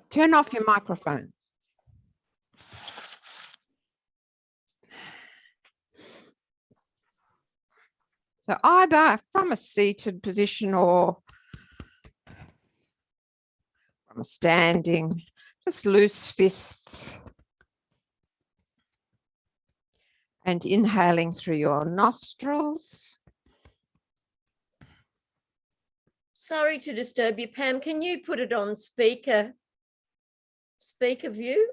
Turn off your microphone. So either from a seated position or from a standing, just loose fists. And inhaling through your nostrils. Sorry to disturb you, Pam. Can you put it on speaker view?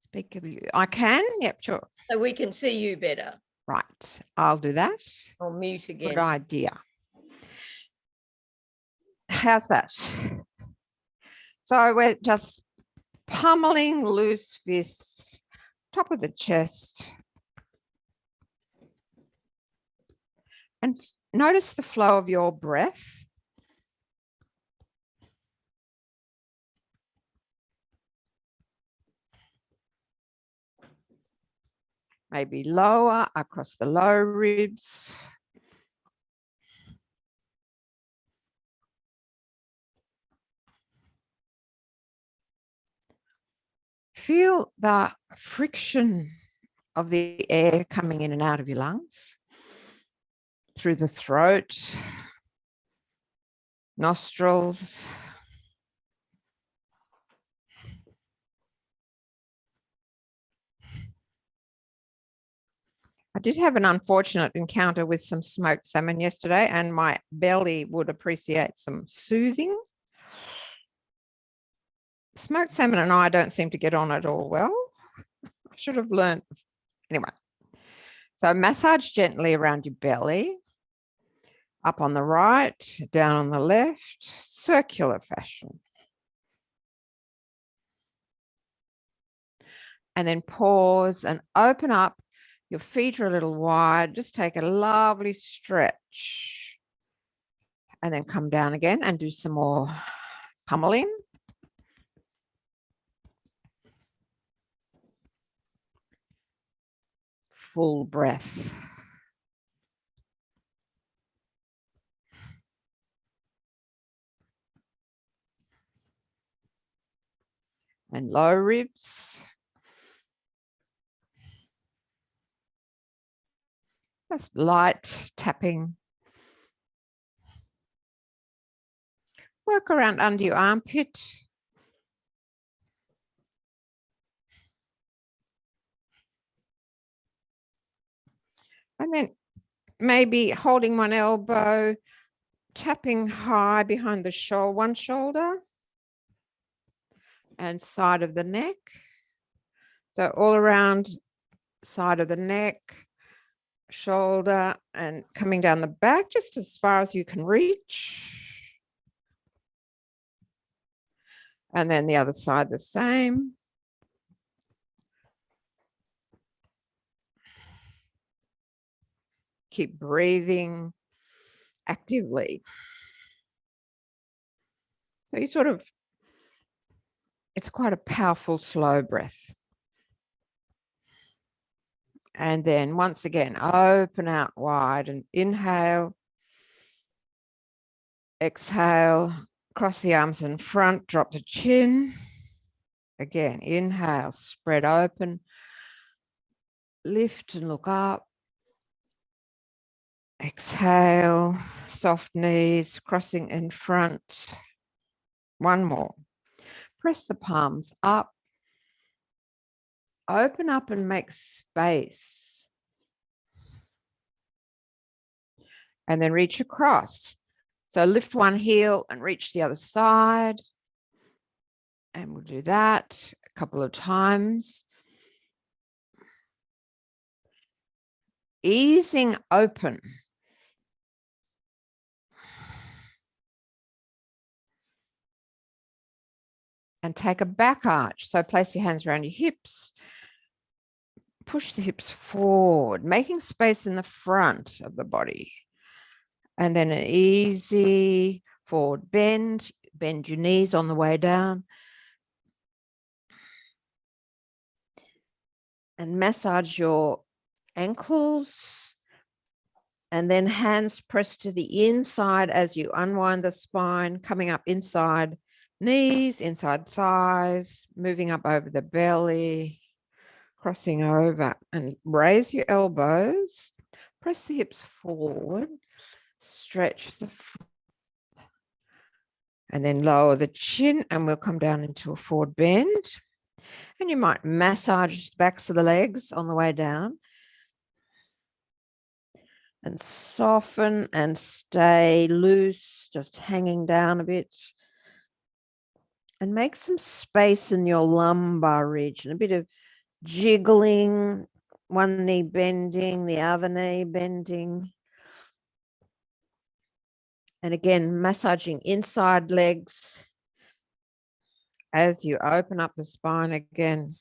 Speaker view. I can. Yep, sure. So we can see you better. Right. I'll do that. I'll mute again. Good idea. How's that? So we're just pummeling loose fists, top of the chest. And notice the flow of your breath. Maybe lower across the lower ribs. Feel the friction of the air coming in and out of your lungs, through the throat, nostrils. I did have an unfortunate encounter with some smoked salmon yesterday, and my belly would appreciate some soothing. Smoked salmon and I don't seem to get on at all well. I should have learned. Anyway, so massage gently around your belly, up on the right, down on the left, circular fashion. And then pause and open up. Your feet are a little wide. Just take a lovely stretch. And then come down again and do some more pummeling. Full breath. And low ribs. Just light tapping. Work around under your armpit. And then maybe holding one elbow, tapping high behind the shoulder, one shoulder and side of the neck. So all around side of the neck, shoulder, and coming down the back just as far as you can reach. And then the other side the same. Keep breathing actively. So you sort of, it's quite a powerful slow breath. And then once again, open out wide and inhale. Exhale, cross the arms in front, drop the chin. Again, inhale, spread open. Lift and look up. Exhale, soft knees, crossing in front. One more. Press the palms up. Open up and make space. And then reach across. So lift one heel and reach the other side. And we'll do that a couple of times. Easing open. And take a back arch. So place your hands around your hips. Push the hips forward, making space in the front of the body. And then an easy forward bend. Bend your knees on the way down. And massage your ankles. And then hands press to the inside as you unwind the spine, coming up inside knees, inside thighs, moving up over the belly, crossing over, and raise your elbows, press the hips forward, stretch the front, and then lower the chin, and we'll come down into a forward bend. And you might massage the backs of the legs on the way down. And soften and stay loose, just hanging down a bit. And make some space in your lumbar region, a bit of jiggling, one knee bending, the other knee bending. And again, massaging inside legs as you open up the spine again.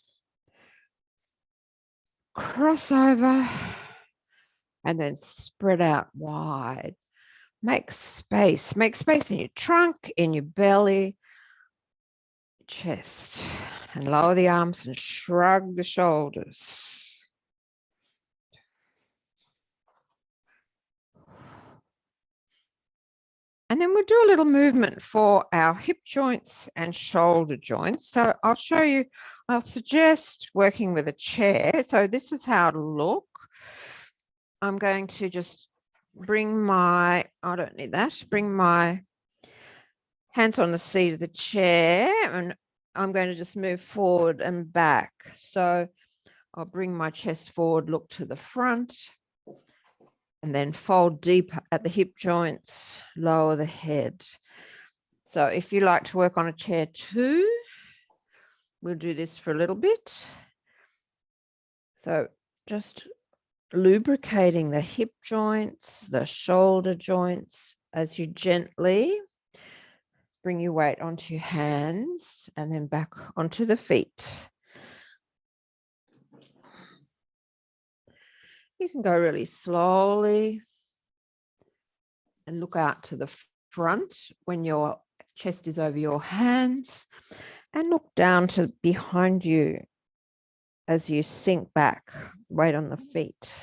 Cross over and then spread out wide. Make space in your trunk, in your belly, chest, and lower the arms and shrug the shoulders. And then we'll do a little movement for our hip joints and shoulder joints. So I'll show you, I'll suggest working with a chair. So this is how it'll look. I'm going to just bring my, I don't need that, bring my hands on the seat of the chair, and I'm going to just move forward and back. So I'll bring my chest forward, look to the front, and then fold deep at the hip joints, lower the head. So if you like to work on a chair too, we'll do this for a little bit. So just lubricating the hip joints, the shoulder joints, as you gently bring your weight onto your hands and then back onto the feet. You can go really slowly and look out to the front when your chest is over your hands, and look down to behind you as you sink back, weight on the feet.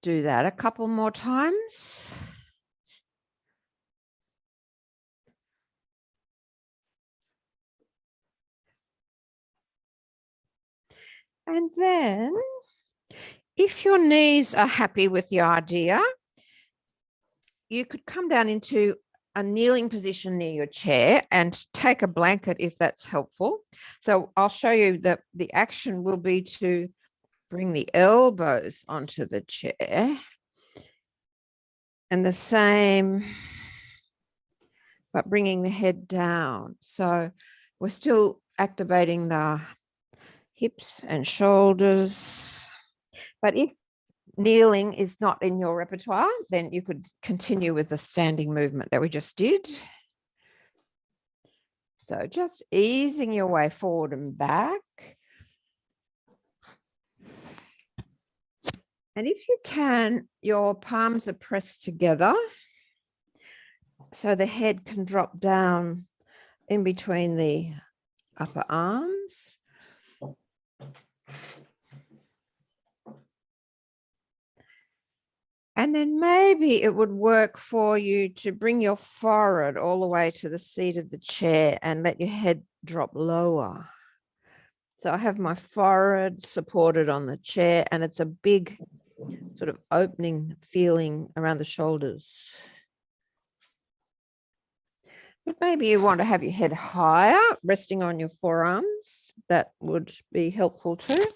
Do that a couple more times. And then, if your knees are happy with the idea, you could come down into a kneeling position near your chair and take a blanket if that's helpful. So I'll show you that the action will be to bring the elbows onto the chair. And the same, but bringing the head down. So we're still activating the hips and shoulders. But if kneeling is not in your repertoire, then you could continue with the standing movement that we just did. So just easing your way forward and back. And if you can, your palms are pressed together so the head can drop down in between the upper arms. And then maybe it would work for you to bring your forehead all the way to the seat of the chair and let your head drop lower. So I have my forehead supported on the chair, and it's a big sort of opening feeling around the shoulders. But maybe you want to have your head higher, resting on your forearms. That would be helpful too.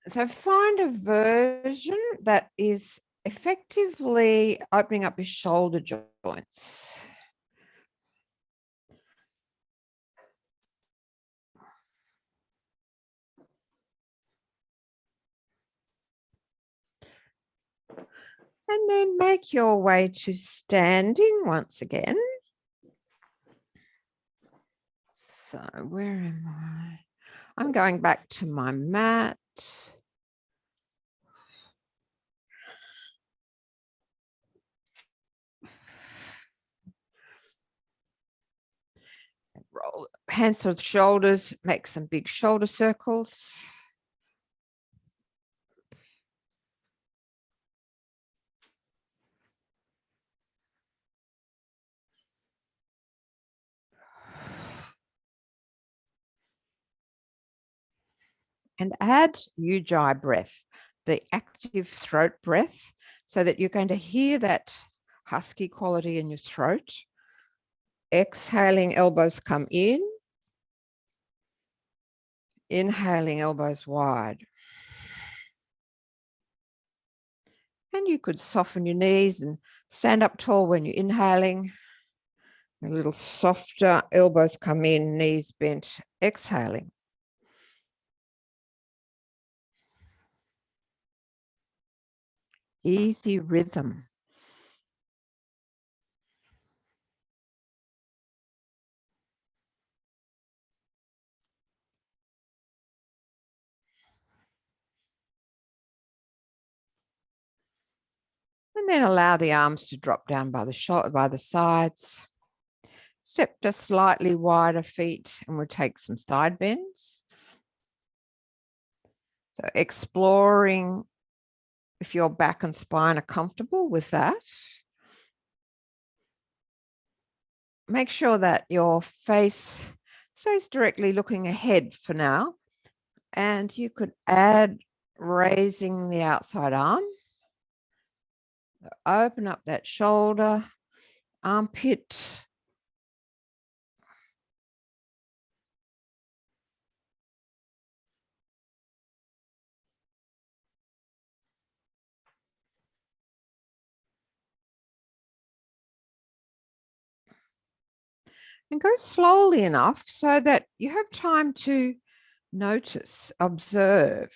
So find a version that is effectively opening up your shoulder joints. And then make your way to standing once again. So where am I? I'm going back to my mat. Roll hands to the shoulders, make some big shoulder circles. And add ujjayi breath, the active throat breath, so that you're going to hear that husky quality in your throat. Exhaling, elbows come in. Inhaling, elbows wide. And you could soften your knees and stand up tall when you're inhaling. A little softer, elbows come in, knees bent, exhaling. Easy rhythm. And then allow the arms to drop down by the shoulder, by the sides. Step to slightly wider feet, and we'll take some side bends. So exploring if your back and spine are comfortable with that. Make sure that your face stays directly looking ahead for now. And you could add raising the outside arm. Open up that shoulder, armpit. And go slowly enough so that you have time to notice, observe.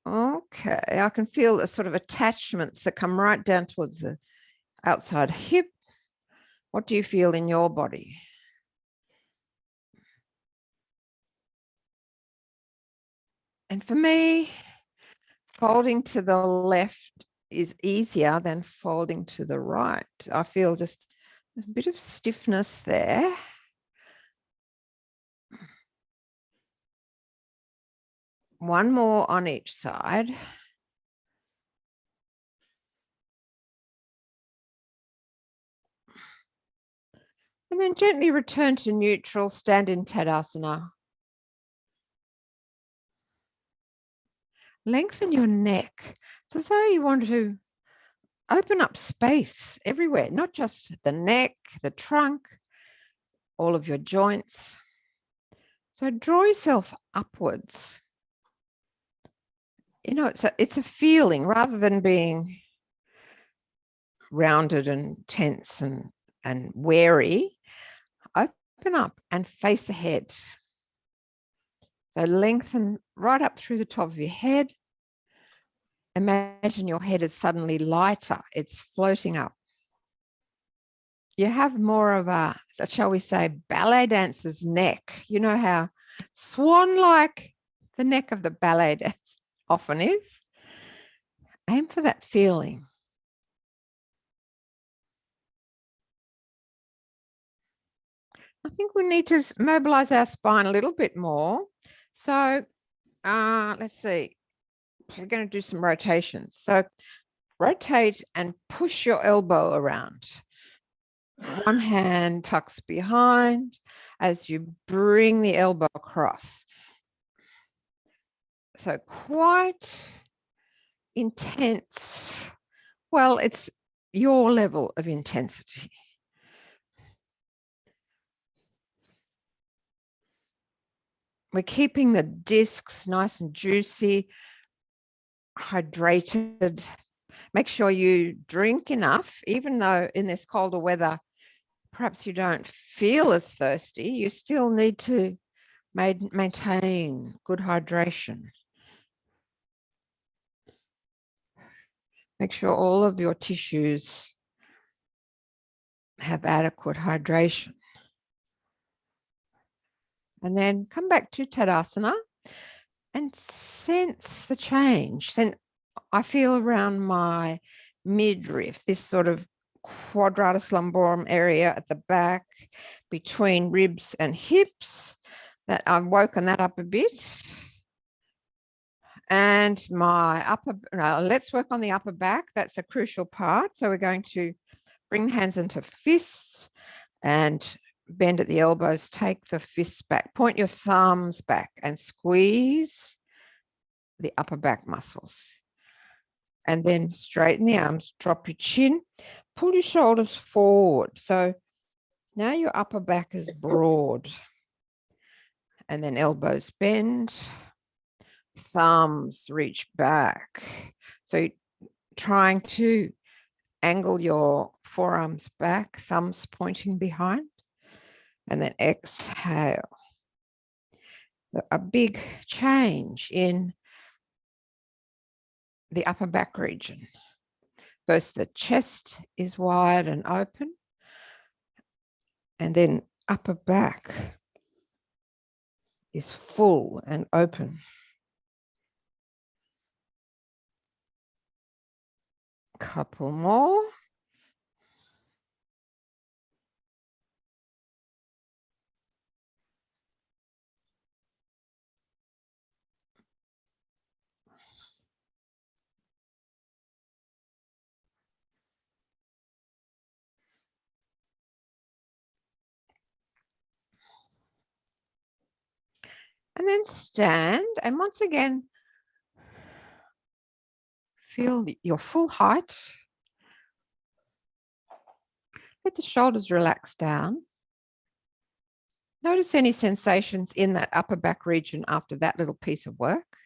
Okay, I can feel the sort of attachments that come right down towards the outside hip. What do you feel in your body? And for me, folding to the left is easier than folding to the right. I feel just a bit of stiffness there. One more on each side. And then gently return to neutral, stand in Tadasana. Lengthen your neck. It's as though you want to open up space everywhere, not just the neck, the trunk, all of your joints. So draw yourself upwards. You know, it's a feeling rather than being rounded and tense and wary. Open up and face ahead. So lengthen right up through the top of your head. Imagine your head is suddenly lighter. It's floating up. You have more of a, shall we say, ballet dancer's neck. You know how swan-like the neck of the ballet dancer often is. Aim for that feeling. I think we need to mobilize our spine a little bit more. So let's see. We're going to do some rotations. So rotate and push your elbow around. One hand tucks behind as you bring the elbow across. So quite intense. Well, it's your level of intensity. We're keeping the discs nice and juicy, hydrated. Make sure you drink enough, even though in this colder weather, perhaps you don't feel as thirsty, you still need to maintain good hydration. Make sure all of your tissues have adequate hydration. And then come back to Tadasana and sense the change. I feel around my midriff, this sort of quadratus lumborum area at the back between ribs and hips, that I've woken that up a bit. And my upper, let's work on the upper back. That's a crucial part. So we're going to bring the hands into fists and bend at the elbows, take the fists back, point your thumbs back and squeeze the upper back muscles. And then straighten the arms, drop your chin, pull your shoulders forward. So now your upper back is broad. And then elbows bend, thumbs reach back. So you're trying to angle your forearms back, thumbs pointing behind. And then exhale. A big change in the upper back region. First, the chest is wide and open, and then upper back is full and open. Couple more. And then stand, and once again, feel your full height. Let the shoulders relax down. Notice any sensations in that upper back region after that little piece of work.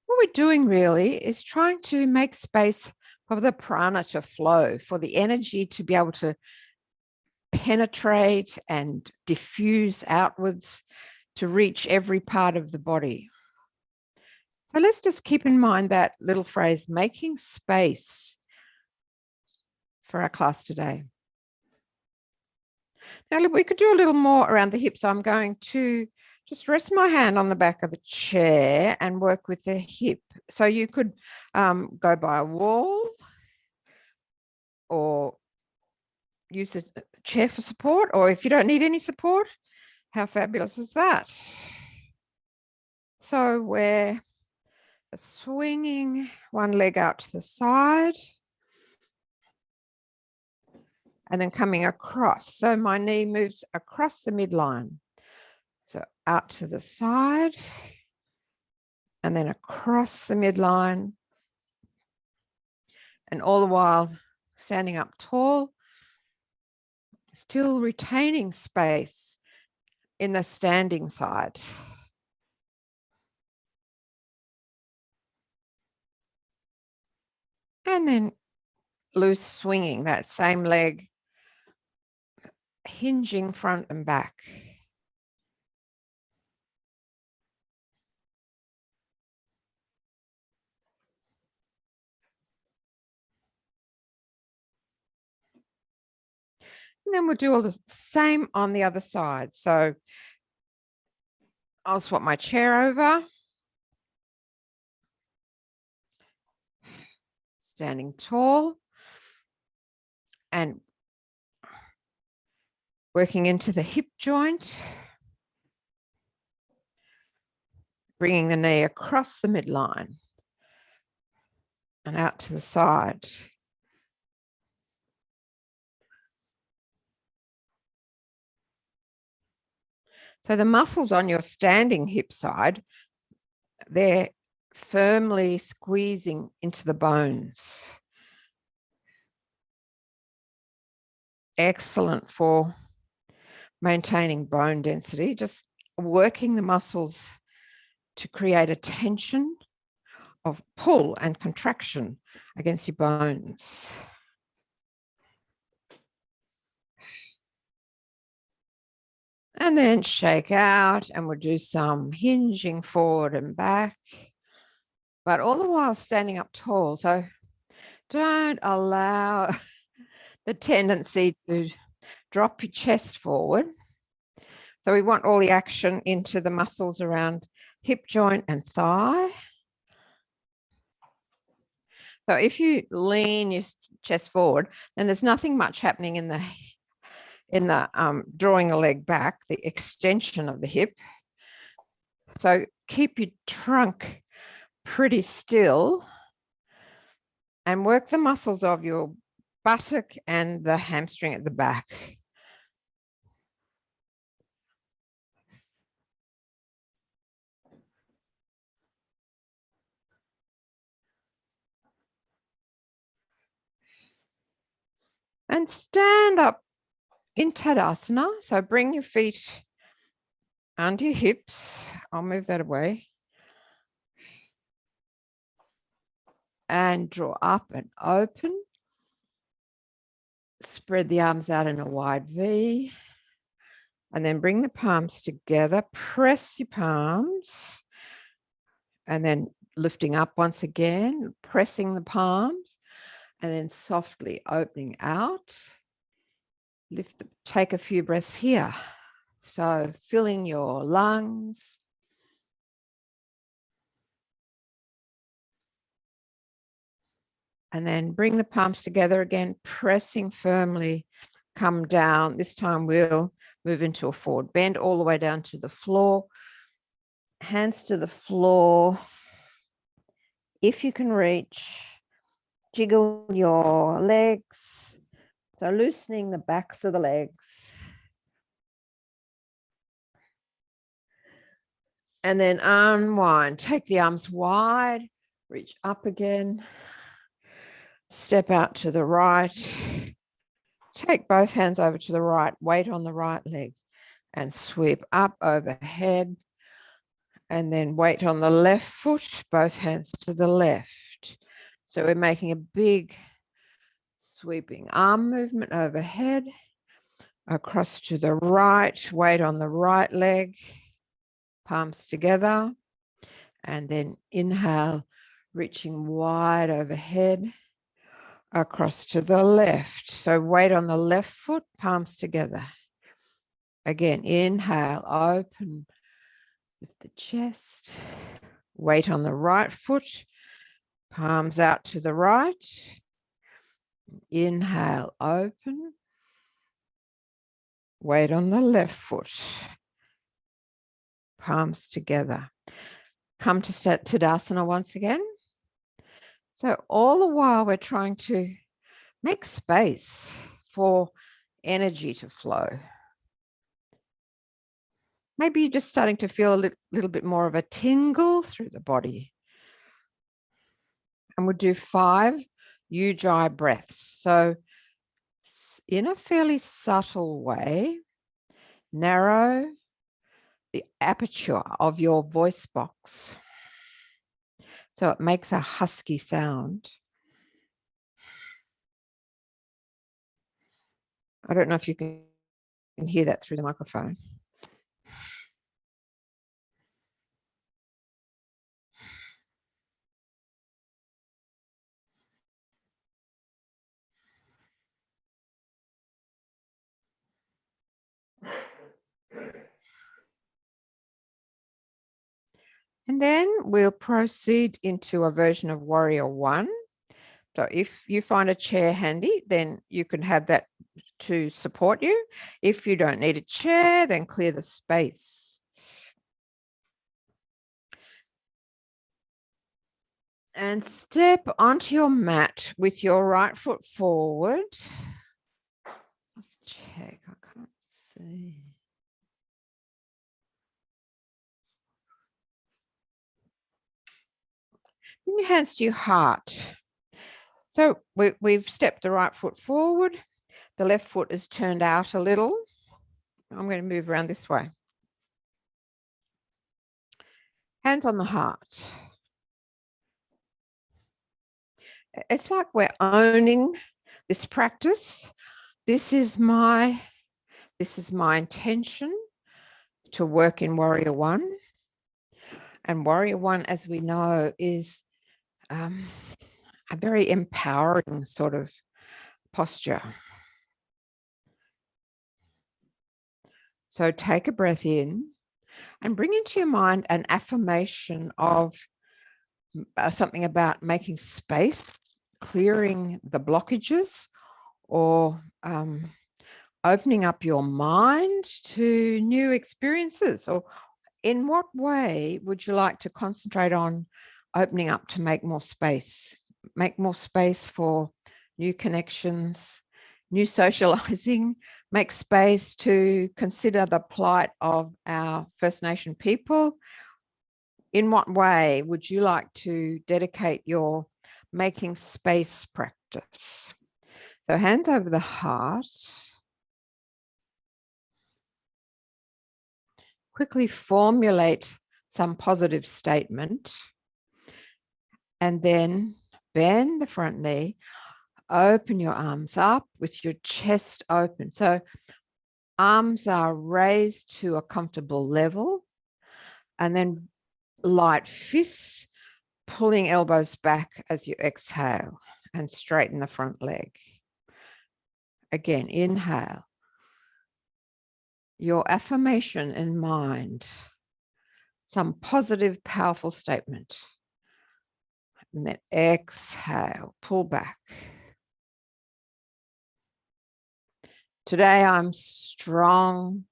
What we're doing really is trying to make space for the prana to flow, for the energy to be able to penetrate and diffuse outwards to reach every part of the body. So let's just keep in mind that little phrase, making space, for our class today. Now, we could do a little more around the hips. I'm going to just rest my hand on the back of the chair and work with the hip. So you could go by a wall or use a chair for support, or if you don't need any support, how fabulous is that? So we're swinging one leg out to the side and then coming across. So my knee moves across the midline. So out to the side and then across the midline. And all the while standing up tall, still retaining space in the standing side. And then loose swinging that same leg, hinging front and back. And then we'll do all the same on the other side. So I'll swap my chair over. Standing tall and working into the hip joint. Bringing the knee across the midline and out to the side. So the muscles on your standing hip side, they're firmly squeezing into the bones. Excellent for maintaining bone density, just working the muscles to create a tension of pull and contraction against your bones. And then shake out, and we'll do some hinging forward and back, but all the while standing up tall. So don't allow the tendency to drop your chest forward. So we want all the action into the muscles around hip joint and thigh. So if you lean your chest forward, then there's nothing much happening in the drawing the leg back, the extension of the hip. So keep your trunk pretty still and work the muscles of your buttock and the hamstring at the back. And stand up in Tadasana. So bring your feet under your hips. I'll move that away. And draw up and open. Spread the arms out in a wide V. And then bring the palms together. Press your palms. And then lifting up once again, pressing the palms. And then softly opening out. Take a few breaths here. So filling your lungs. And then bring the palms together again, pressing firmly, come down. This time we'll move into a forward bend all the way down to the floor. Hands to the floor. If you can reach, jiggle your legs. So loosening the backs of the legs. And then unwind. Take the arms wide, reach up again. Step out to the right. Take both hands over to the right, weight on the right leg, and sweep up overhead. And then weight on the left foot, both hands to the left. So we're making a big sweeping arm movement overhead, across to the right, weight on the right leg, palms together. And then inhale, reaching wide overhead, across to the left. So weight on the left foot, palms together. Again, inhale, open, lift the chest. Weight on the right foot, palms out to the right. Inhale, open. Weight on the left foot, palms together. Come to Tadasana once again. So all the while we're trying to make space for energy to flow. Maybe you're just starting to feel a little bit more of a tingle through the body. And we'll do 5 Ujjayi breaths. So in a fairly subtle way, narrow the aperture of your voice box. So it makes a husky sound. I don't know if you can hear that through the microphone. And then we'll proceed into a version of Warrior One. So if you find a chair handy, then you can have that to support you. If you don't need a chair, then clear the space. And step onto your mat with your right foot forward. Let's check, I can't see. Bring your hands to your heart. So we've stepped the right foot forward. The left foot is turned out a little. I'm going to move around this way. Hands on the heart. It's like we're owning this practice. This is my intention to work in Warrior One. And Warrior One, as we know, is a very empowering sort of posture. So take a breath in and bring into your mind an affirmation of something about making space, clearing the blockages, or opening up your mind to new experiences. Or in what way would you like to concentrate on opening up to make more space for new connections, new socializing, make space to consider the plight of our First Nation people? In what way would you like to dedicate your making space practice? So hands over the heart. Quickly formulate some positive statement. And then bend the front knee, open your arms up with your chest open. So arms are raised to a comfortable level, and then light fists, pulling elbows back as you exhale and straighten the front leg. Again, inhale. Your affirmation in mind, some positive, powerful statement. And then exhale, pull back. Today I'm strong.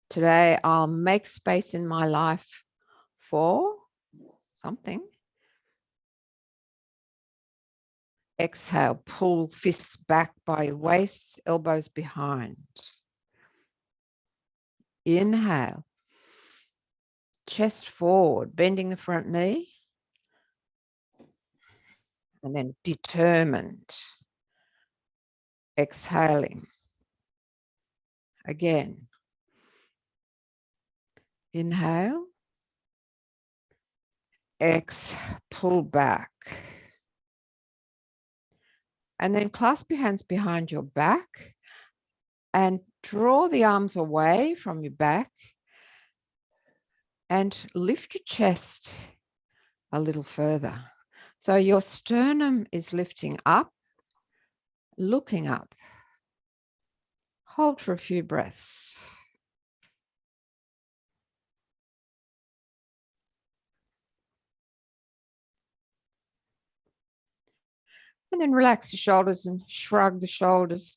Today I'll make space in my life for something. Exhale, pull fists back by your waist, elbows behind. Inhale, chest forward, bending the front knee. And then determined. Exhaling. Again. Inhale. Exhale, pull back. And then clasp your hands behind your back and draw the arms away from your back and lift your chest a little further. So your sternum is lifting up, looking up. Hold for a few breaths. And then relax your shoulders and shrug the shoulders.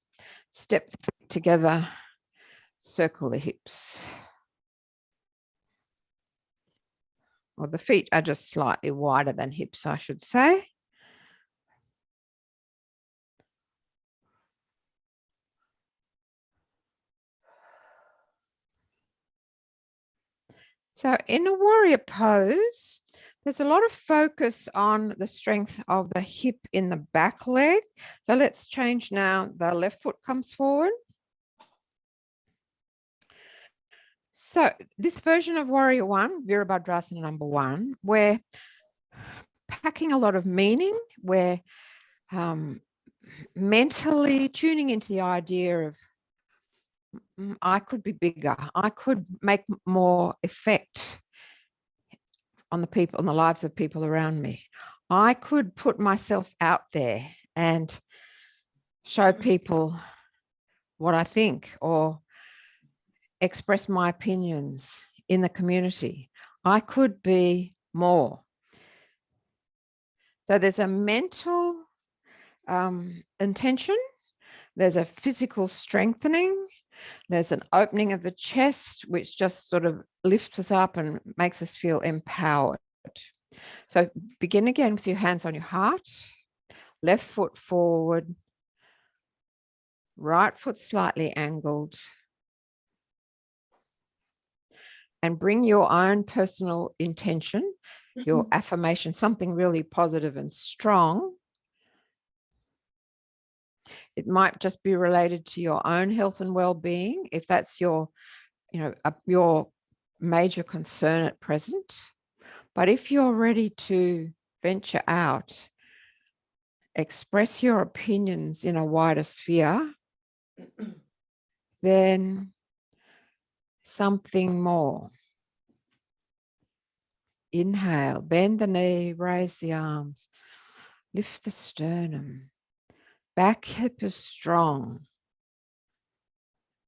Step the feet together. Circle the hips. Or the feet are just slightly wider than hips, I should say. So in a warrior pose, there's a lot of focus on the strength of the hip in the back leg. So let's change now. The left foot comes forward. So this version of Warrior One, Virabhadrasana number 1, we're packing a lot of meaning. We're mentally tuning into the idea of I could be bigger. I could make more effect on the people, on the lives of people around me. I could put myself out there and show people what I think or express my opinions in the community. I could be more. So there's a mental intention. There's a physical strengthening. There's an opening of the chest, which just sort of lifts us up and makes us feel empowered. So begin again with your hands on your heart, left foot forward, right foot slightly angled, and bring your own personal intention, your affirmation, something really positive and strong. It might just be related to your own health and well-being, if that's your, your major concern at present. But if you're ready to venture out, express your opinions in a wider sphere, then something more. Inhale, bend the knee, raise the arms, lift the sternum, back hip is strong.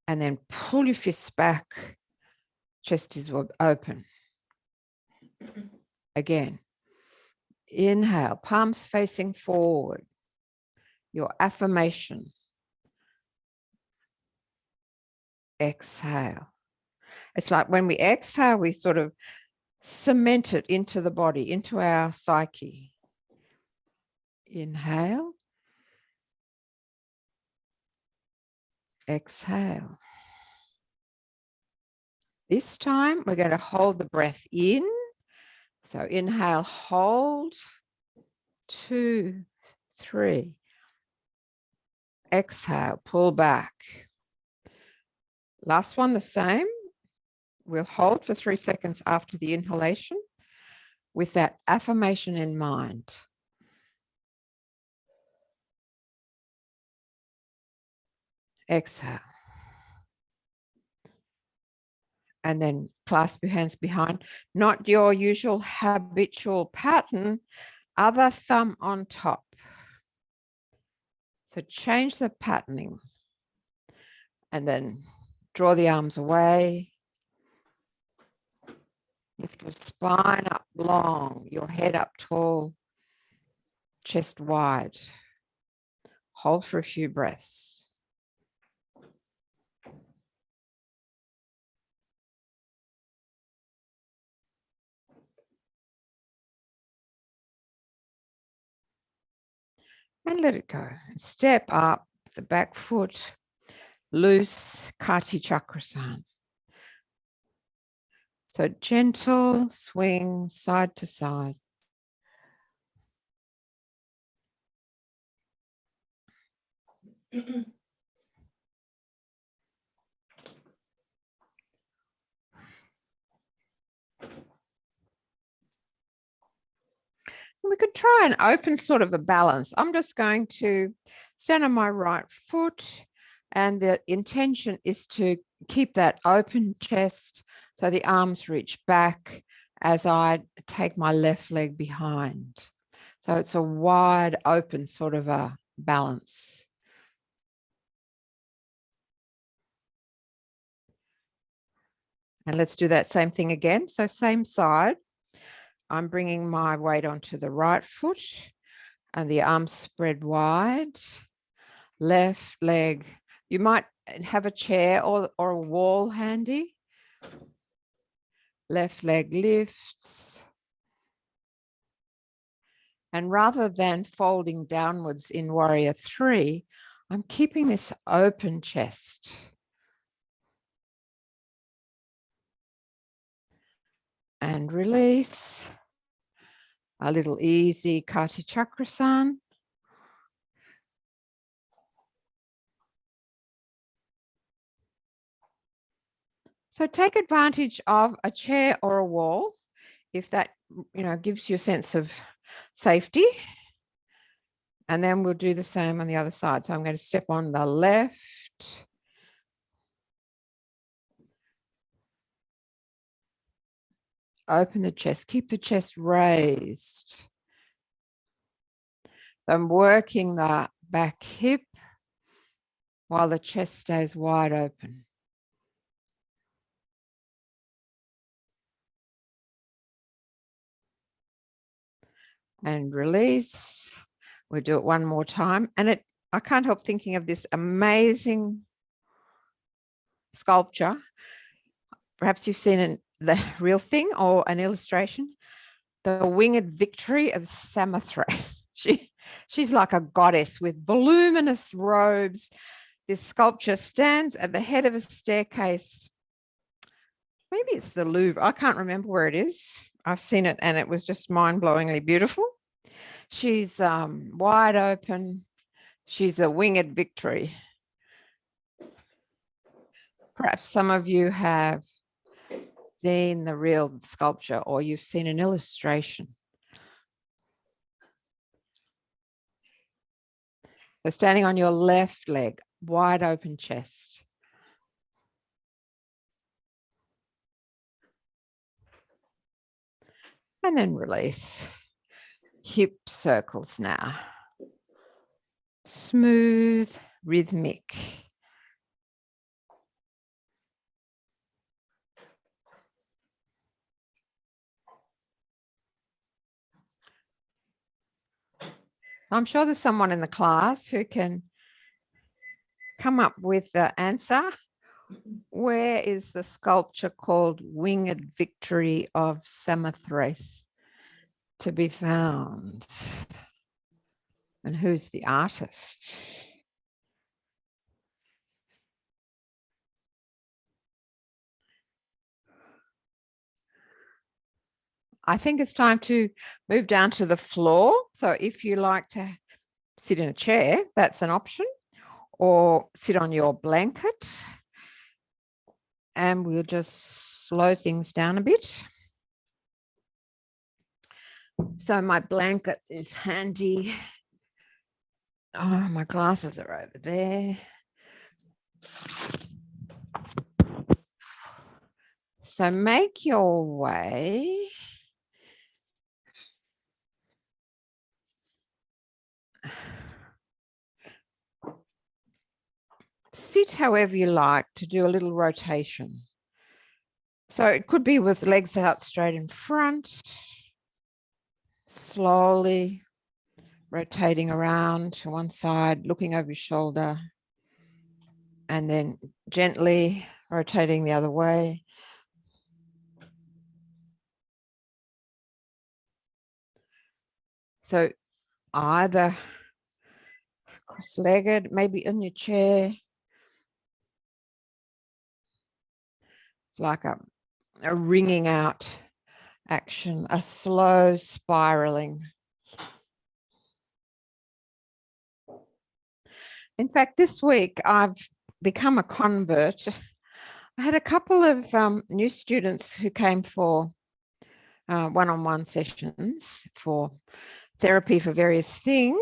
And then pull your fists back, chest is open. Again, inhale, palms facing forward, your affirmation. Exhale. It's like when we exhale, we sort of cement it into the body, into our psyche. Inhale. Exhale. This time we're going to hold the breath in. So inhale, hold, 2, 3. Exhale, pull back. Last one, the same. We'll hold for 3 seconds after the inhalation with that affirmation in mind. Exhale. And then clasp your hands behind. Not your usual habitual pattern, other thumb on top. So change the patterning. And then draw the arms away. Lift your spine up long, your head up tall, chest wide. Hold for a few breaths. And let it go. Step up, the back foot, loose, Kati Chakrasan. So gentle swing side to side. We could try an open sort of a balance. I'm just going to stand on my right foot, and the intention is to keep that open chest so the arms reach back as I take my left leg behind. So it's a wide open sort of a balance. And let's do that same thing again. So same side. I'm bringing my weight onto the right foot and the arms spread wide. Left leg. You might have a chair or a wall handy. Left leg lifts. And rather than folding downwards in warrior 3, I'm keeping this open chest. And release. A little easy Kati Chakrasan. So take advantage of a chair or a wall if that, gives you a sense of safety. And then we'll do the same on the other side. So I'm going to step on the left. Open the chest, keep the chest raised. So I'm working the back hip while the chest stays wide open. And release. We'll do it one more time. And I can't help thinking of this amazing sculpture. Perhaps you've seen the real thing or an illustration. The Winged Victory of Samothrace. She's like a goddess with voluminous robes. This sculpture stands at the head of a staircase. Maybe it's the Louvre. I can't remember where it is. I've seen it and it was just mind-blowingly beautiful. She's wide open. She's a winged victory. Perhaps some of you have seen the real sculpture or you've seen an illustration. So standing on your left leg, wide open chest. And then release. Hip circles now. Smooth, rhythmic. I'm sure there's someone in the class who can come up with the answer. Where is the sculpture called Winged Victory of Samothrace to be found? And who's the artist? I think it's time to move down to the floor. So if you like to sit in a chair, that's an option. or sit on your blanket, and we'll just slow things down a bit. So my blanket is handy. Oh, my glasses are over there. So make your way sit however you like to do a little rotation. So it could be with legs out straight in front, slowly rotating around to one side, looking over your shoulder, and then gently rotating the other way. So either cross-legged, maybe in your chair. It's like a wringing out action, a slow spiraling. In fact, this week I've become a convert. I had a couple of new students who came for one-on-one sessions for therapy for various things.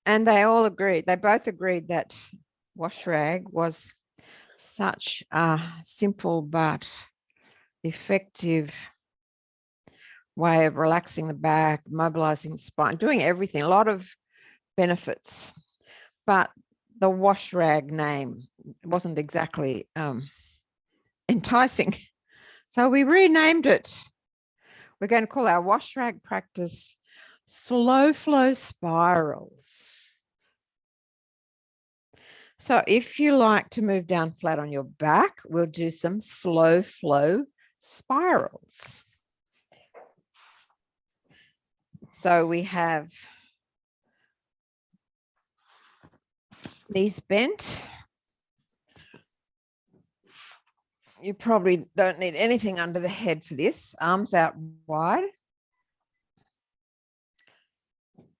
And they both agreed that wash rag was such a simple but effective way of relaxing the back, mobilizing the spine, doing everything, a lot of benefits. But the wash rag name wasn't exactly enticing. So we renamed it. We're going to call our wash rag practice Slow Flow Spirals. So if you like to move down flat on your back, we'll do some slow flow spirals. So we have knees bent. You probably don't need anything under the head for this. Arms out wide.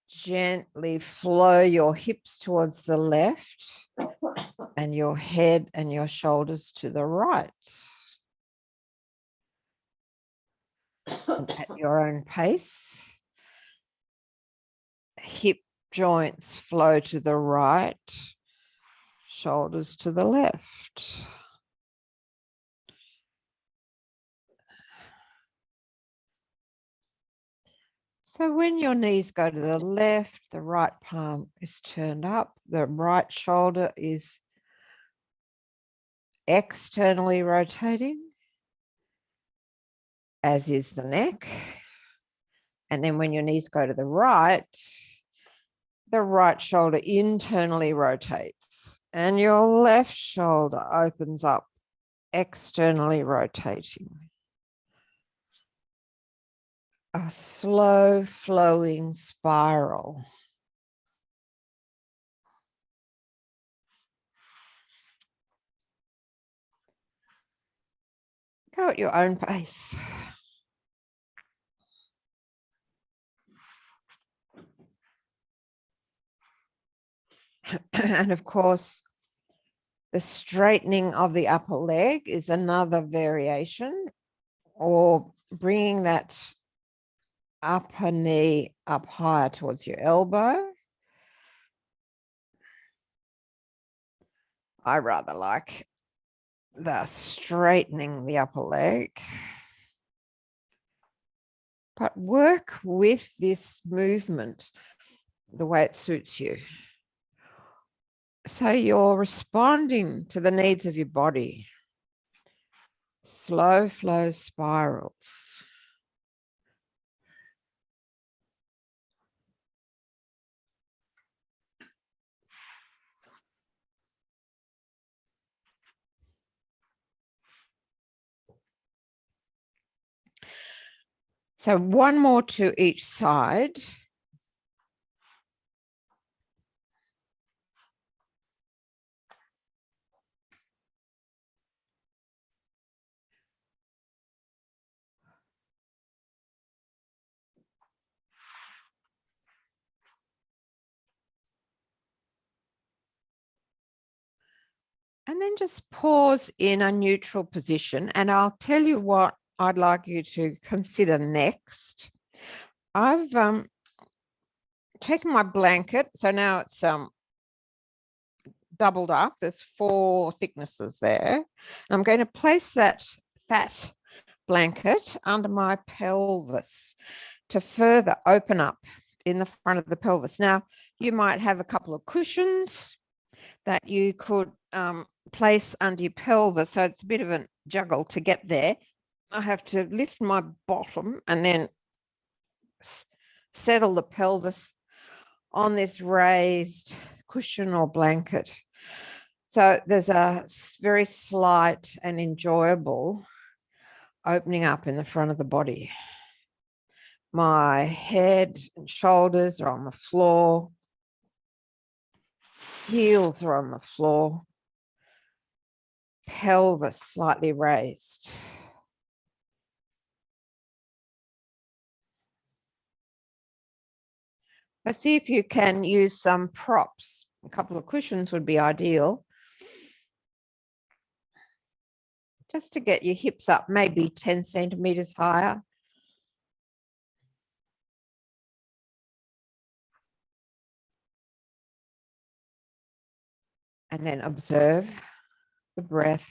Gently flow your hips towards the left and your head and your shoulders to the right. And at your own pace. Hip joints flow to the right, shoulders to the left. So when your knees go to the left, the right palm is turned up, the right shoulder is externally rotating, as is the neck. And then when your knees go to the right shoulder internally rotates and your left shoulder opens up, externally rotating. A slow flowing spiral. Go at your own pace. And of course, the straightening of the upper leg is another variation, or bringing that upper knee up higher towards your elbow. I rather like the straightening the upper leg. But work with this movement the way it suits you. So you're responding to the needs of your body. Slow flow spirals. So one more to each side. And then just pause in a neutral position. And I'll tell you what I'd like you to consider next. I've taken my blanket. So now it's doubled up. There's 4 thicknesses there. And I'm going to place that fat blanket under my pelvis to further open up in the front of the pelvis. Now, you might have a couple of cushions that you could place under your pelvis. So it's a bit of a juggle to get there. I have to lift my bottom and then settle the pelvis on this raised cushion or blanket. So there's a very slight and enjoyable opening up in the front of the body. My head and shoulders are on the floor. Heels are on the floor. Pelvis slightly raised. So see if you can use some props. A couple of cushions would be ideal. Just to get your hips up, maybe 10 centimeters higher. And then observe the breath.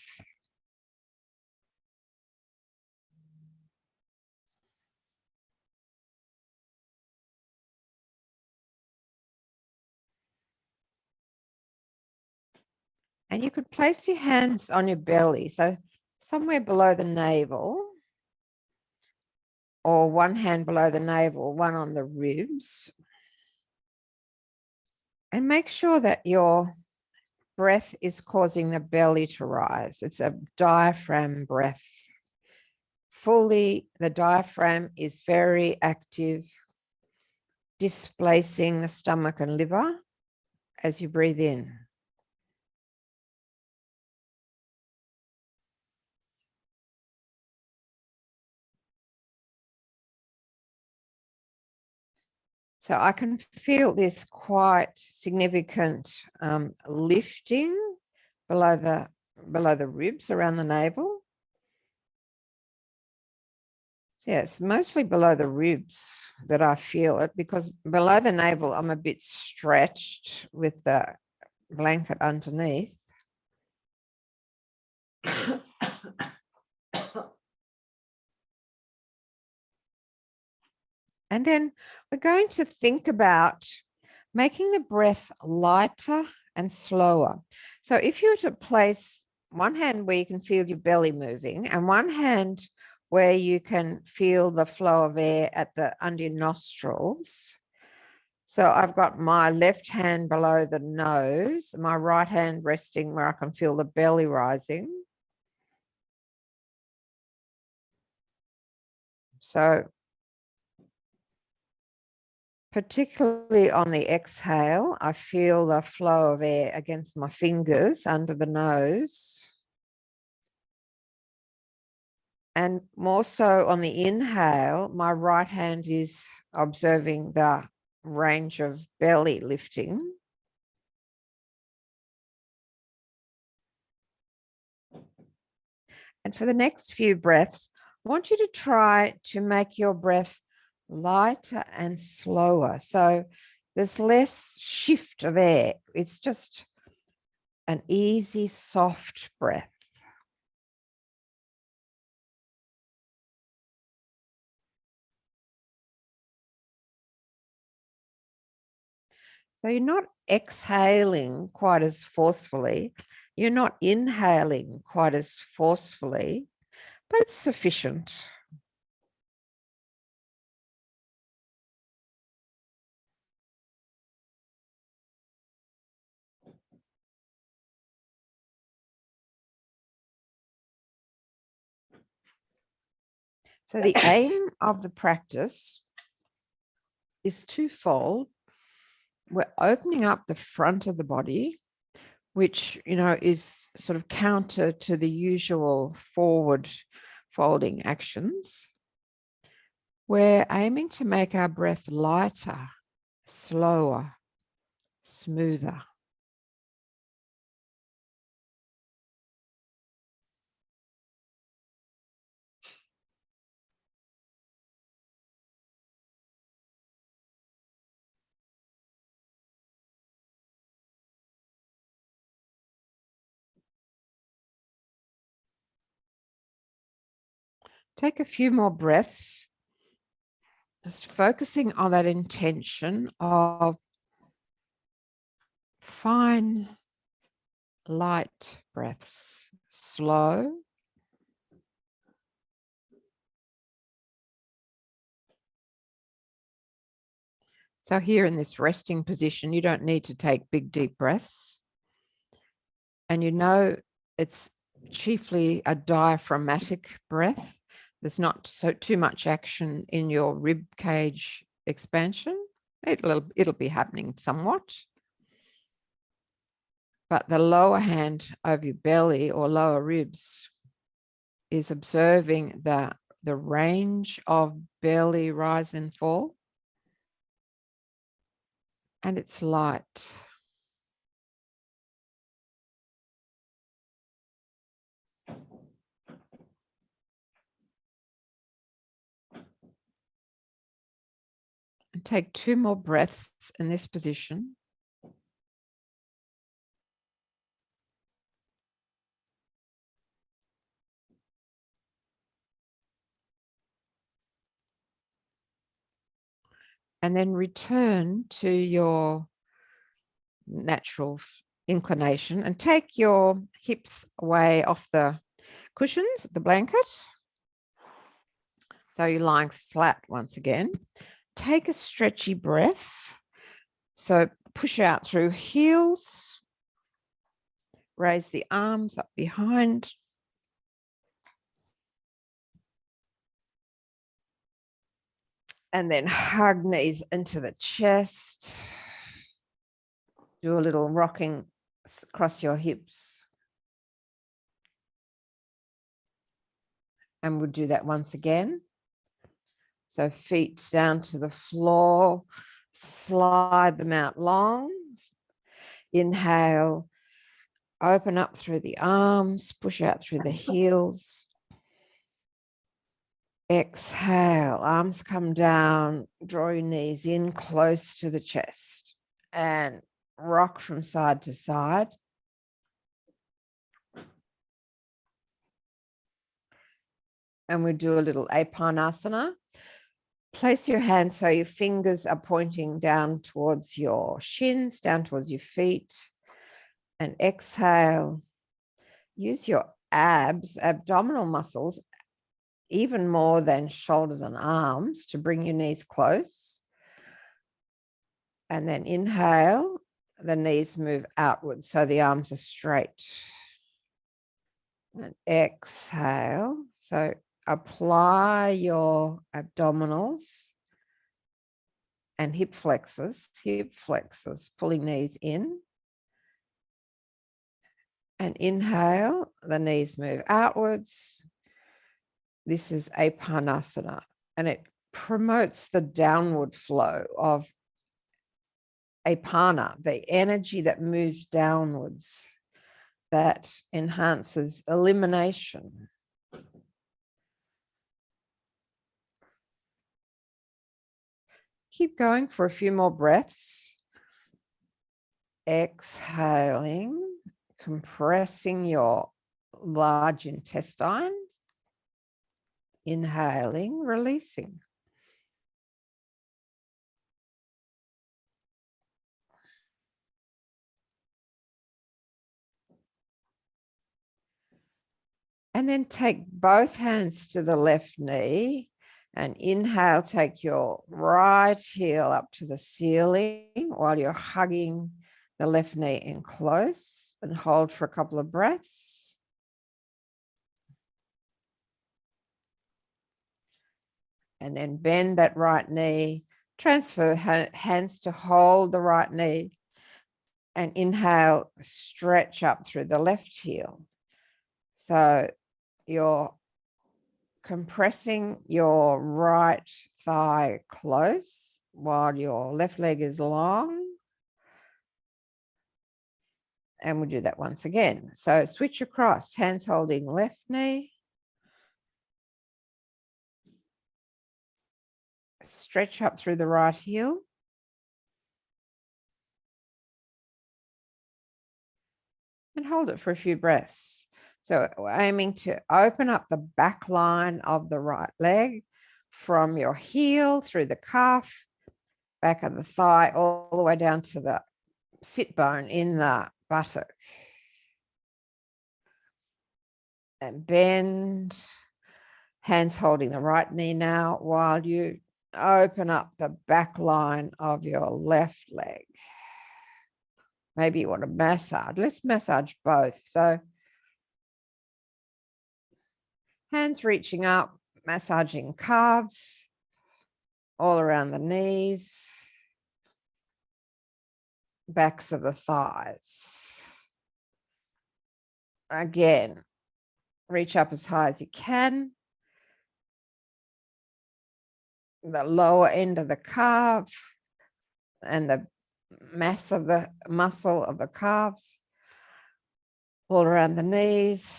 And you could place your hands on your belly, so somewhere below the navel, or one hand below the navel, one on the ribs. And make sure that your breath is causing the belly to rise. It's a diaphragm breath. Fully, the diaphragm is very active, displacing the stomach and liver as you breathe in. So I can feel this quite significant lifting below the ribs around the navel. So yeah, it's mostly below the ribs that I feel it, because below the navel I'm a bit stretched with the blanket underneath. And then we're going to think about making the breath lighter and slower. So if you were to place one hand where you can feel your belly moving and one hand where you can feel the flow of air under your nostrils. So I've got my left hand below the nose, my right hand resting where I can feel the belly rising. So particularly on the exhale, I feel the flow of air against my fingers under the nose. And more so on the inhale, my right hand is observing the range of belly lifting. And for the next few breaths, I want you to try to make your breath lighter and slower. So there's less shift of air. It's just an easy, soft breath. So you're not exhaling quite as forcefully. You're not inhaling quite as forcefully, but it's sufficient. So the aim of the practice is twofold. We're opening up the front of the body, which, is sort of counter to the usual forward folding actions. We're aiming to make our breath lighter, slower, smoother. Take a few more breaths, just focusing on that intention of fine, light breaths, slow. So here in this resting position, you don't need to take big, deep breaths. And you know it's chiefly a diaphragmatic breath. There's not too much action in your rib cage expansion. It'll be happening somewhat. But the lower hand over your belly or lower ribs is observing the range of belly rise and fall. And it's light. And take 2 more breaths in this position. And then return to your natural inclination and take your hips away off the cushions, the blanket. So you're lying flat once again. Take a stretchy breath. So push out through heels. Raise the arms up behind. And then hug knees into the chest. Do a little rocking across your hips. And we'll do that once again. So feet down to the floor, slide them out long. Inhale, open up through the arms, push out through the heels. Exhale, arms come down, draw your knees in close to the chest and rock from side to side. And we do a little apanasana. Place your hands so your fingers are pointing down towards your shins, down towards your feet. And exhale. Use your abdominal muscles, even more than shoulders and arms, to bring your knees close. And then inhale, the knees move outwards so the arms are straight. And exhale. So apply your abdominals and hip flexors, pulling knees in. And inhale, the knees move outwards. This is apanasana, and it promotes the downward flow of apana, the energy that moves downwards, that enhances elimination. Keep going for a few more breaths. Exhaling, compressing your large intestines. Inhaling, releasing. And then take both hands to the left knee and inhale, take your right heel up to the ceiling while you're hugging the left knee in close, and hold for a couple of breaths. And then bend that right knee, transfer hands to hold the right knee, and inhale, stretch up through the left heel. So you're compressing your right thigh close while your left leg is long. And we'll do that once again. So switch across, hands holding left knee. Stretch up through the right heel. And hold it for a few breaths. So we're aiming to open up the back line of the right leg from your heel through the calf, back of the thigh, all the way down to the sit bone in the buttock. And bend, hands holding the right knee now while you open up the back line of your left leg. Maybe you want to massage. Let's massage both. So hands reaching up, massaging calves, all around the knees, backs of the thighs. Again, reach up as high as you can. The lower end of the calf and the mass of the muscle of the calves, all around the knees,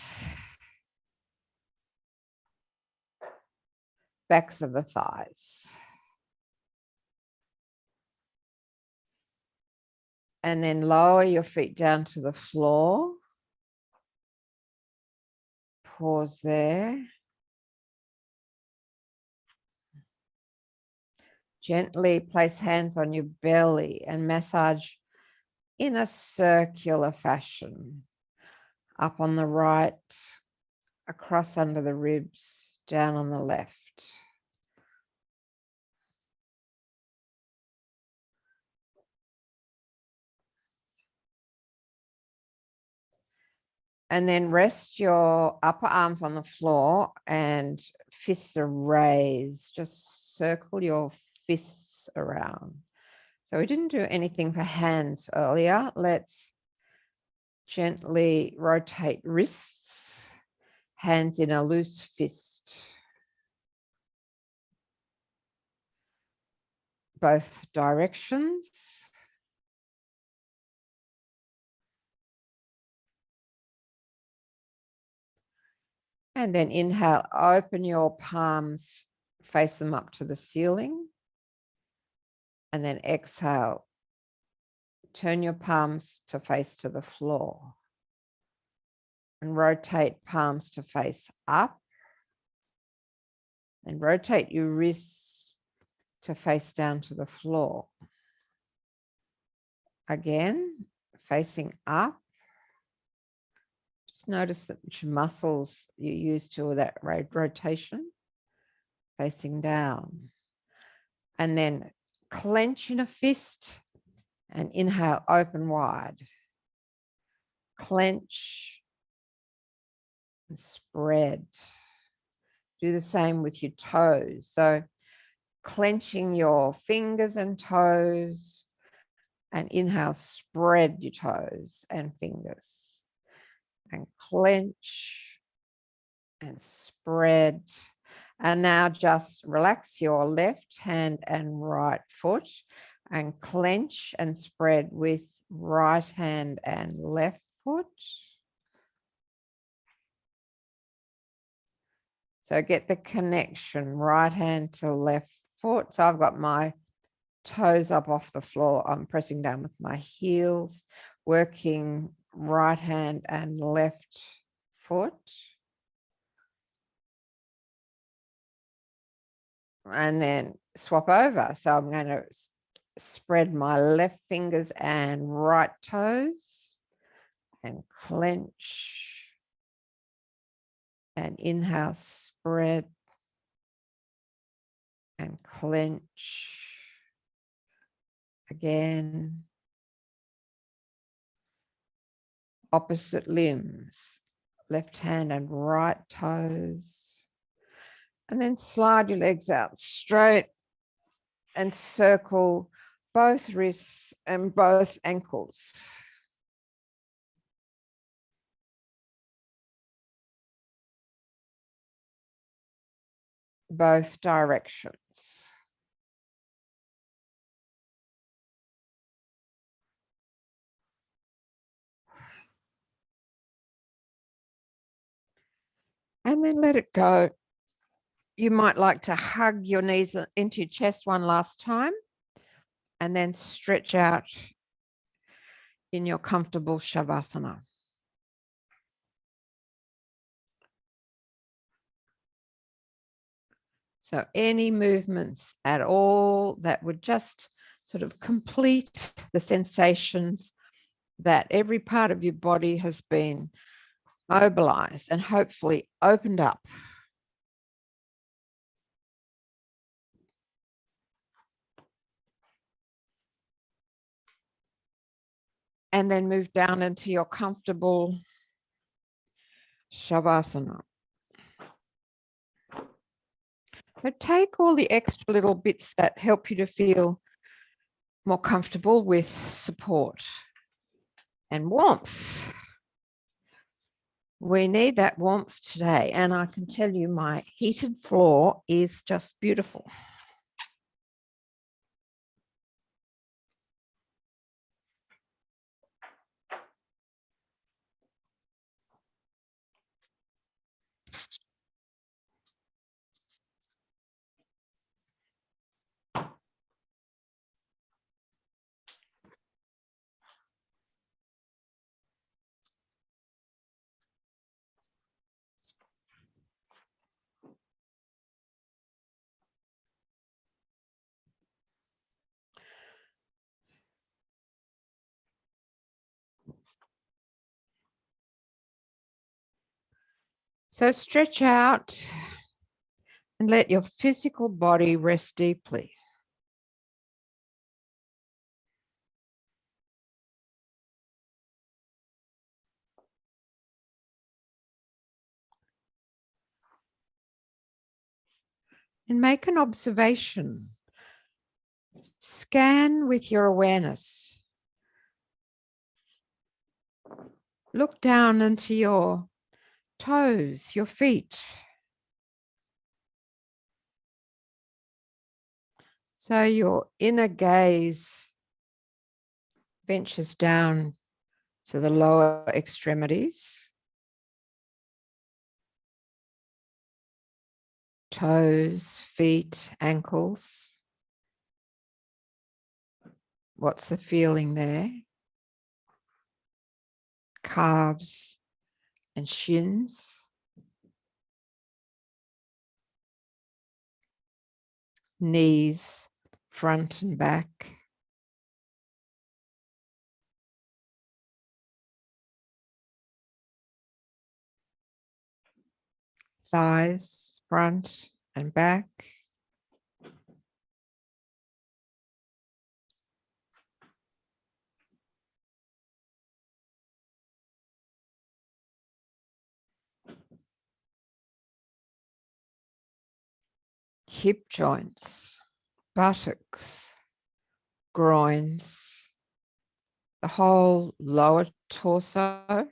backs of the thighs. And then lower your feet down to the floor. Pause there. Gently place hands on your belly and massage in a circular fashion. Up on the right, across under the ribs, down on the left. And then rest your upper arms on the floor and fists are raised. Just circle your fists around. So we didn't do anything for hands earlier. Let's gently rotate wrists, hands in a loose fist. Both directions. And then inhale, open your palms, face them up to the ceiling. And then exhale, turn your palms to face to the floor. And rotate palms to face up. And rotate your wrists to face down to the floor. Again, facing up. Just notice that which muscles you use to that rotation. Facing down. And then clench in a fist and inhale, open wide. Clench and spread. Do the same with your toes. So clenching your fingers and toes and inhale, spread your toes and fingers and clench and spread. And now just relax your left hand and right foot and clench and spread with right hand and left foot. So get the connection, right hand to left foot. So I've got my toes up off the floor. I'm pressing down with my heels, working right hand and left foot. And then swap over. So I'm going to spread my left fingers and right toes and clench and inhale, spread and clench again. Opposite limbs, left hand and right toes. And then slide your legs out straight and circle both wrists and both ankles. Both directions. And then let it go. You might like to hug your knees into your chest one last time and then stretch out in your comfortable Shavasana. So any movements at all that would just sort of complete the sensations that every part of your body has been mobilized and hopefully opened up. And then move down into your comfortable Shavasana. So take all the extra little bits that help you to feel more comfortable with support and warmth. We need that warmth today. And I can tell you my heated floor is just beautiful. So stretch out and let your physical body rest deeply. And make an observation. Scan with your awareness. Look down into your toes, your feet. So your inner gaze ventures down to the lower extremities, toes, feet, ankles. What's the feeling there? Calves and shins. Knees, front and back. Thighs, front and back. Hip joints, buttocks, groins, the whole lower torso.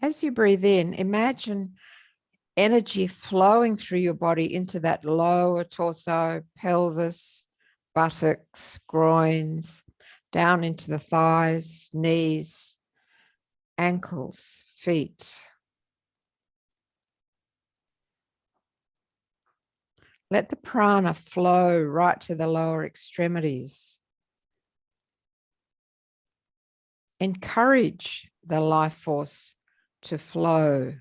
As you breathe in, imagine energy flowing through your body into that lower torso, pelvis, buttocks, groins, down into the thighs, knees, ankles, feet. Let the prana flow right to the lower extremities. Encourage the life force to flow.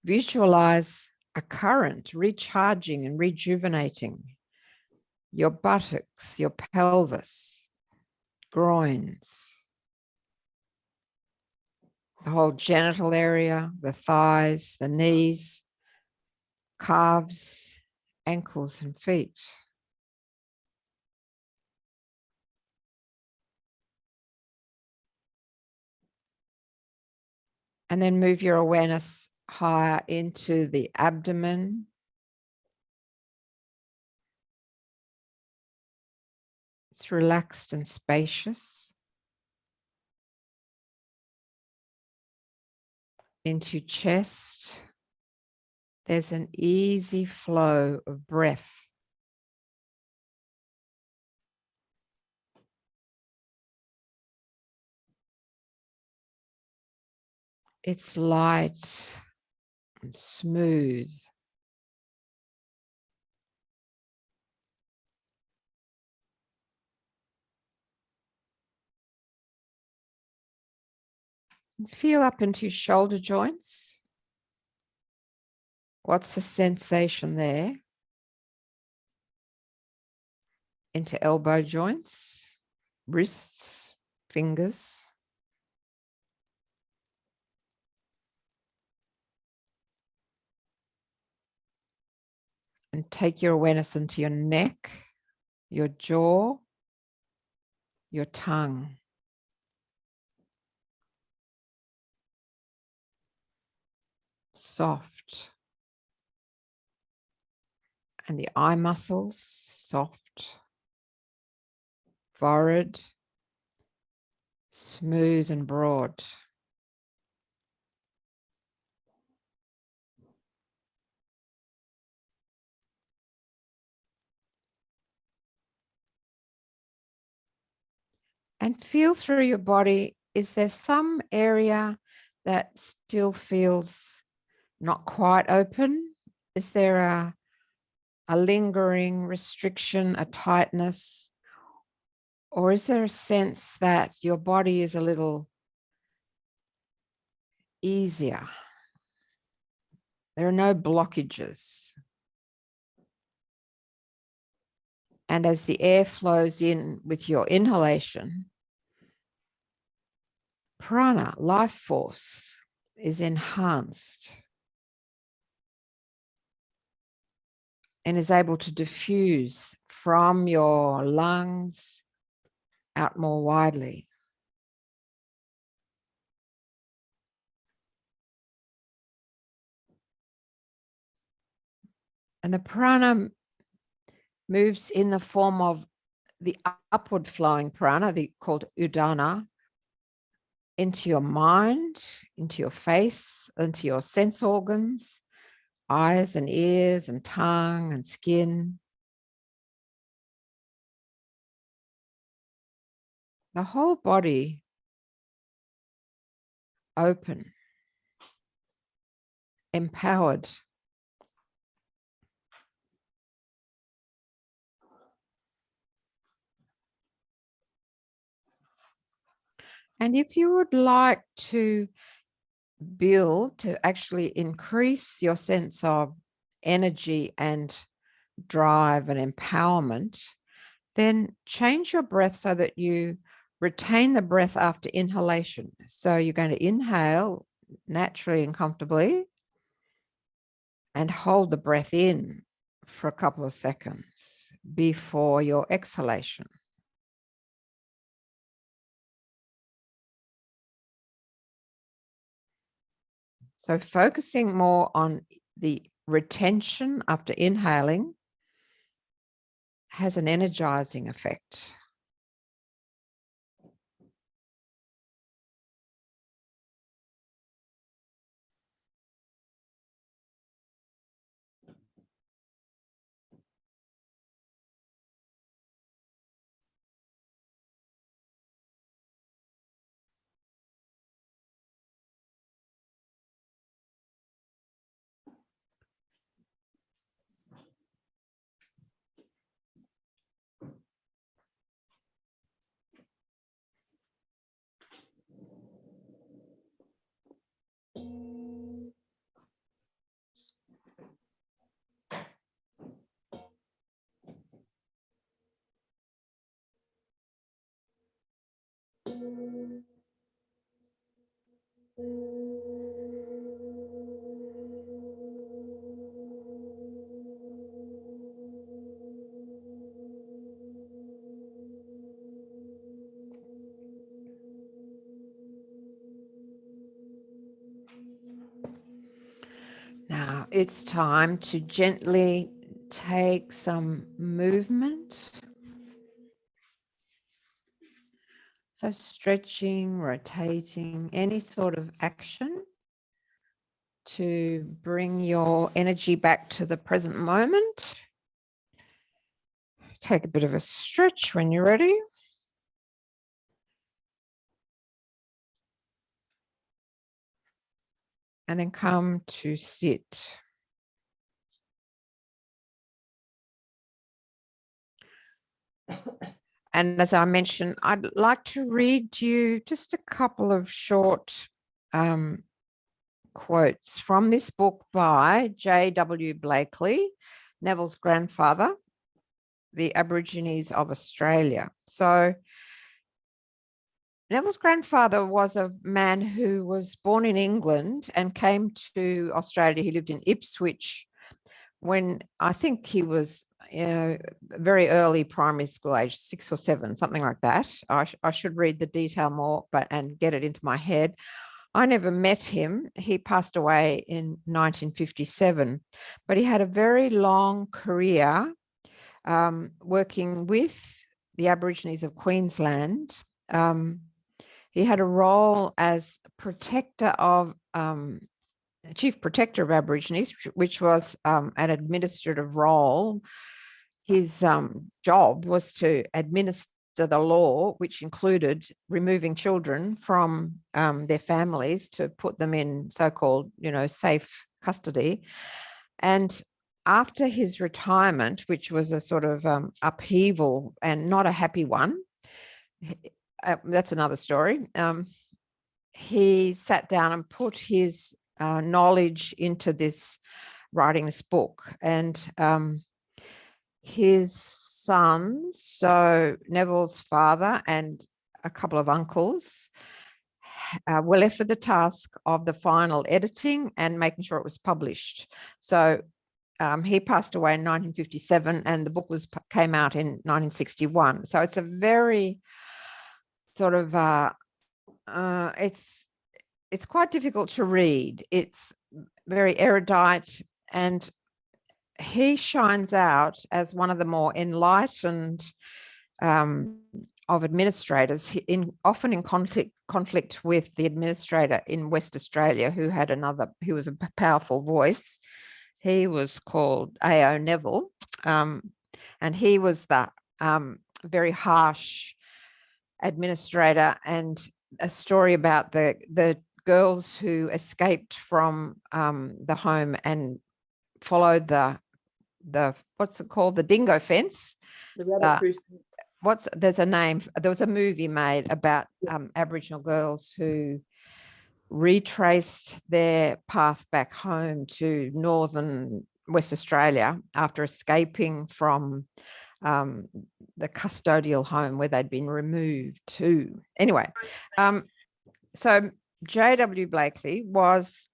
Visualize a current recharging and rejuvenating your buttocks, your pelvis, groins, the whole genital area, the thighs, the knees, calves, ankles, and feet. And then move your awareness higher into the abdomen. It's relaxed and spacious. Into chest. There's an easy flow of breath. It's light and smooth. Feel up into your shoulder joints. What's the sensation there? Into elbow joints, wrists, fingers. And take your awareness into your neck, your jaw, your tongue. Soft. And the eye muscles, soft. Forehead, smooth and broad. And feel through your body, is there some area that still feels not quite open? Is there a lingering restriction, a tightness? Or is there a sense that your body is a little easier? There are no blockages. And as the air flows in with your inhalation, prana, life force, is enhanced and is able to diffuse from your lungs out more widely. And the prana moves in the form of the upward flowing prana, called udana, into your mind, into your face, into your sense organs, eyes and ears and tongue and skin. The whole body open, empowered. And if you would like to build, to actually increase your sense of energy and drive and empowerment, then change your breath so that you retain the breath after inhalation. So you're going to inhale naturally and comfortably and hold the breath in for a couple of seconds before your exhalation. So focusing more on the retention after inhaling has an energizing effect. Now it's time to gently take some movement. So stretching, rotating, any sort of action to bring your energy back to the present moment. Take a bit of a stretch when you're ready. and then come to sit. And as I mentioned, I'd like to read you just a couple of short quotes from this book by J.W. Blakely, Neville's grandfather, The Aborigines of Australia. So Neville's grandfather was a man who was born in England and came to Australia. He lived in Ipswich when I think he was very early primary school age, 6 or 7, something like that. I should read the detail more and get it into my head. I never met him. He passed away in 1957, but he had a very long career working with the Aborigines of Queensland. He had a role as protector of Chief Protector of Aborigines, which was an administrative role. His job was to administer the law, which included removing children from their families to put them in so-called, safe custody. And after his retirement, which was a sort of upheaval and not a happy one, that's another story. He sat down and put his knowledge into writing this book, and his sons, so Neville's father and a couple of uncles, were left with the task of the final editing and making sure it was published. So he passed away in 1957, and the book came out in 1961. So it's a very sort of it's quite difficult to read. It's very erudite, and he shines out as one of the more enlightened of administrators, often in conflict with the administrator in West Australia, who was a powerful voice. He was called A.O. Neville, and he was the very harsh administrator. And a story about the girls who escaped from the home and followed the what's it called, the dingo fence, the rabbit-proof fence. There's a name. There was a movie made about Aboriginal girls who retraced their path back home to northern West Australia after escaping from the custodial home where they'd been removed to. Anyway, so J.W. Blakely was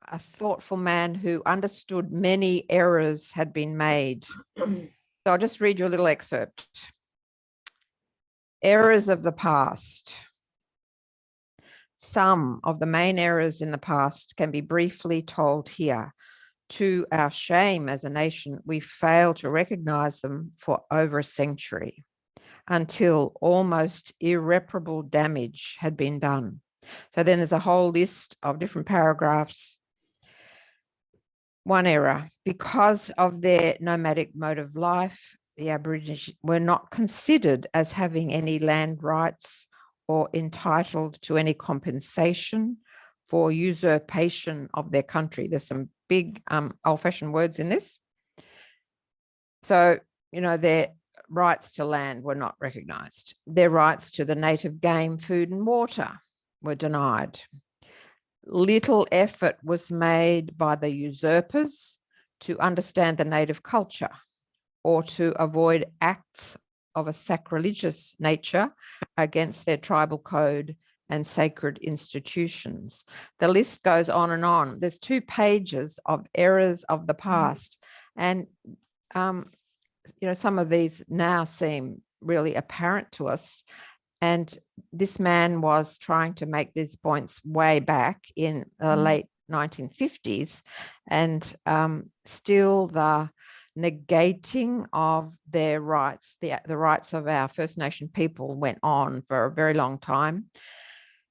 a thoughtful man who understood many errors had been made. So I'll just read you a little excerpt. Errors of the past. Some of the main errors in the past can be briefly told here. To our shame as a nation, we failed to recognize them for over a century until almost irreparable damage had been done. So then there's a whole list of different paragraphs. One error: because of their nomadic mode of life, the Aborigines were not considered as having any land rights or entitled to any compensation for usurpation of their country. There's some big old-fashioned words in this. So, their rights to land were not recognised. Their rights to the native game, food and water were denied. Little effort was made by the usurpers to understand the native culture or to avoid acts of a sacrilegious nature against their tribal code and sacred institutions. The list goes on and on. There's 2 pages of errors of the past. And, some of these now seem really apparent to us. And this man was trying to make these points way back in the late 1950s, and still the negating of their rights, the rights of our First Nation people, went on for a very long time.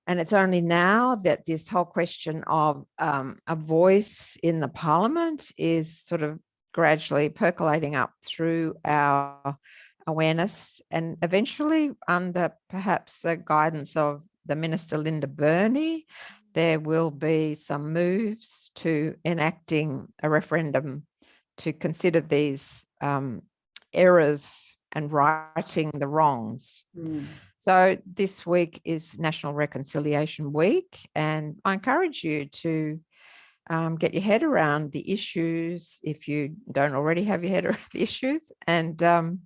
And it's only now that this whole question of a voice in the parliament is sort of gradually percolating up through our awareness, and eventually under perhaps the guidance of the Minister Linda Burney, there will be some moves to enacting a referendum to consider these errors and righting the wrongs. So this week is National Reconciliation Week, and I encourage you to get your head around the issues if you don't already have your head around the issues, and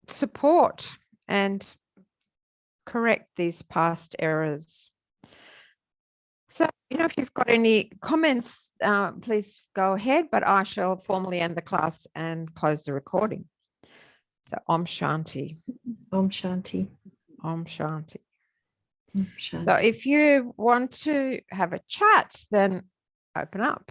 support and correct these past errors. So, if you've got any comments, please go ahead, but I shall formally end the class and close the recording. So, Om Shanti. Om Shanti. Om Shanti. Om Shanti. So if you want to have a chat, then open up.